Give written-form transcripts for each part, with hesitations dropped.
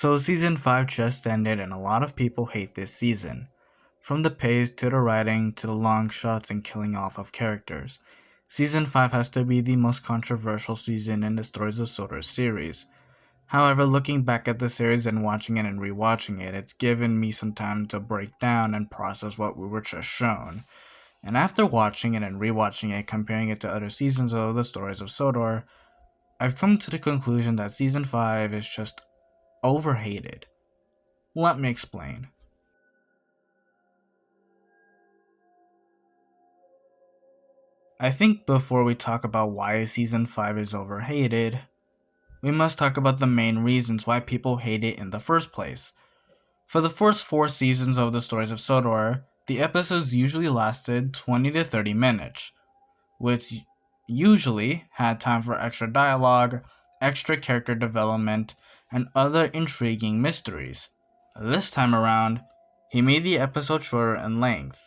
So season 5 just ended and a lot of people hate this season. From the pace to the writing to the long shots and killing off of characters. Season 5 has to be the most controversial season in the Stories of Sodor series. However, looking back at the series and watching it and rewatching it, it's given me some time to break down and process what we were just shown. And after watching it and rewatching it, comparing it to other seasons of the Stories of Sodor, I've come to the conclusion that season 5 is just overhated. Let me explain. I think before we talk about why season 5 is overhated, we must talk about the main reasons why people hate it in the first place. For the first 4 seasons of the Stories of Sodor, the episodes usually lasted 20 to 30 minutes, which usually had time for extra dialogue, extra character development, and other intriguing mysteries. This time around, he made the episode shorter in length.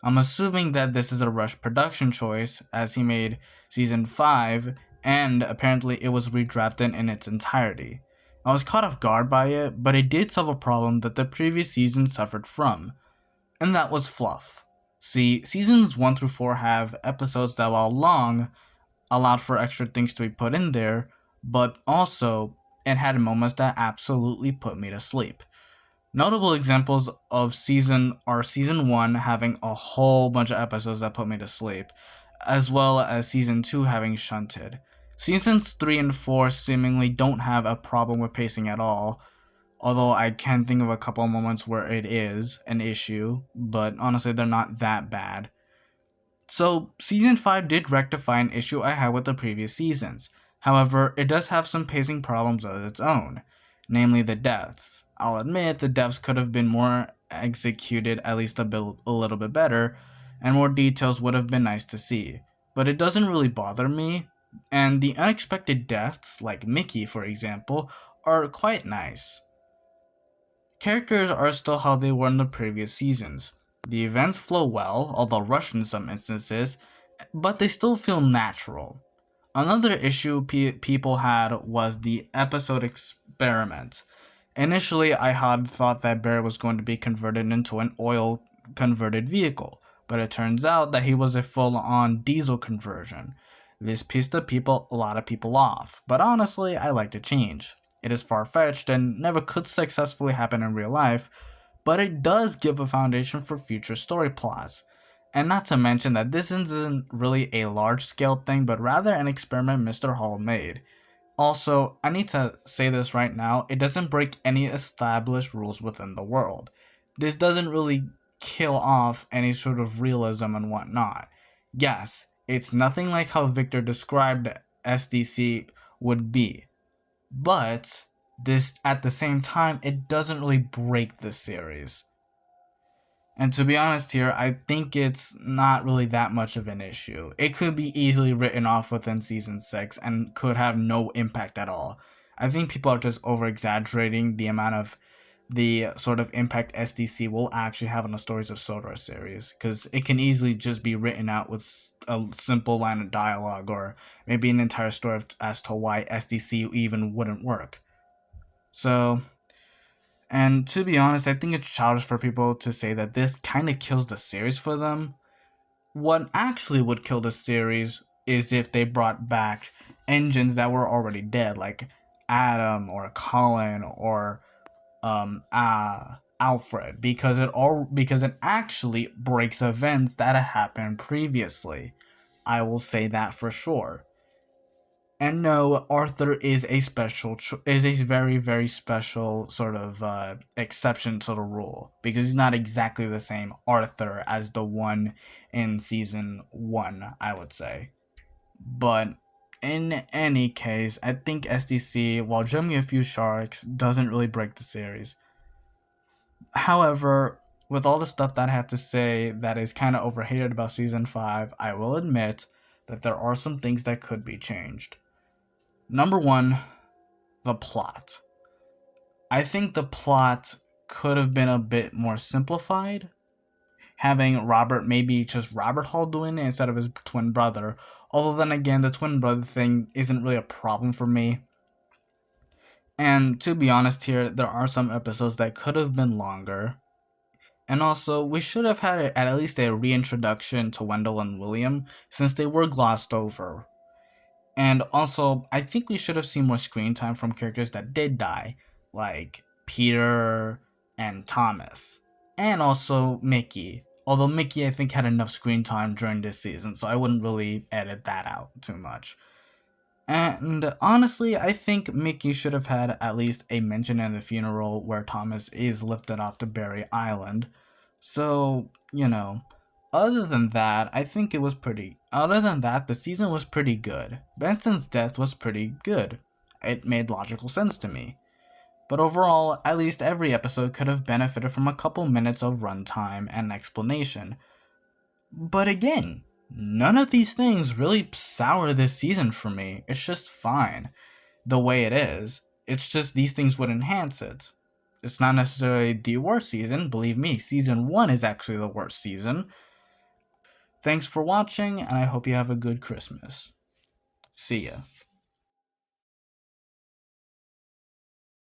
I'm assuming that this is a rush production choice, as he made season 5, and apparently it was redrafted in its entirety. I was caught off guard by it, but it did solve a problem that the previous season suffered from, and that was fluff. See, seasons 1 through 4 have episodes that, while long, allowed for extra things to be put in there, but also it had moments that absolutely put me to sleep. Notable examples of season are season 1 having a whole bunch of episodes that put me to sleep, as well as season 2 having shunted. Seasons 3 and 4 seemingly don't have a problem with pacing at all, although I can think of a couple of moments where it is an issue, but honestly they're not that bad. So season 5 did rectify an issue I had with the previous seasons. However, it does have some pacing problems of its own, namely the deaths. I'll admit the deaths could have been more executed, at least a little bit better, and more details would have been nice to see. But it doesn't really bother me, and the unexpected deaths, like Mickey for example, are quite nice. Characters are still how they were in the previous seasons. The events flow well, although rushed in some instances, but they still feel natural. Another issue people had was the episode experiment. Initially, I had thought that Barry was going to be converted into an oil converted vehicle, but it turns out that he was a full-on diesel conversion. This pissed a lot of people off, but honestly, I like the change. It is far-fetched and never could successfully happen in real life, but it does give a foundation for future story plots. And not to mention that this isn't really a large-scale thing, but rather an experiment Mr. Hall made. Also, I need to say this right now, it doesn't break any established rules within the world. This doesn't really kill off any sort of realism and whatnot. Yes, it's nothing like how Victor described SDC would be, but this, at the same time, it doesn't really break the series. And to be honest here, I think it's not really that much of an issue. It could be easily written off within season 6 and could have no impact at all. I think people are just over exaggerating the amount of the sort of impact SDC will actually have on the Stories of Sodor series, because it can easily just be written out with a simple line of dialogue or maybe an entire story as to why SDC even wouldn't work. So, and to be honest, I think it's childish for people to say that this kind of kills the series for them. What actually would kill the series is if they brought back engines that were already dead, like Adam or Colin or Alfred, because it actually breaks events that had happened previously. I will say that for sure. And no, Arthur is a very, very special sort of exception to the rule, because he's not exactly the same Arthur as the one in season 1, I would say. But in any case, I think SDC, while jumping a few sharks, doesn't really break the series. However, with all the stuff that I have to say that is kind of overhated about season 5, I will admit that there are some things that could be changed. Number 1, the plot. I think the plot could have been a bit more simplified. Having maybe just Robert Hall doing it instead of his twin brother. Although then again, the twin brother thing isn't really a problem for me. And to be honest here, there are some episodes that could have been longer. And also, we should have had at least a reintroduction to Wendell and William, since they were glossed over. And also, I think we should have seen more screen time from characters that did die, like Peter and Thomas. And also Mickey. Although Mickey, I think, had enough screen time during this season, so I wouldn't really edit that out too much. And honestly, I think Mickey should have had at least a mention in the funeral where Thomas is lifted off to Barry Island. So, other than that, I think it was pretty. Other than that, the season was pretty good. Benson's death was pretty good. It made logical sense to me. But overall, at least every episode could have benefited from a couple minutes of runtime and explanation. But again, none of these things really sour this season for me. It's just fine the way it is. It's just these things would enhance it. It's not necessarily the worst season. Believe me, season 1 is actually the worst season. Thanks for watching, and I hope you have a good Christmas. See ya.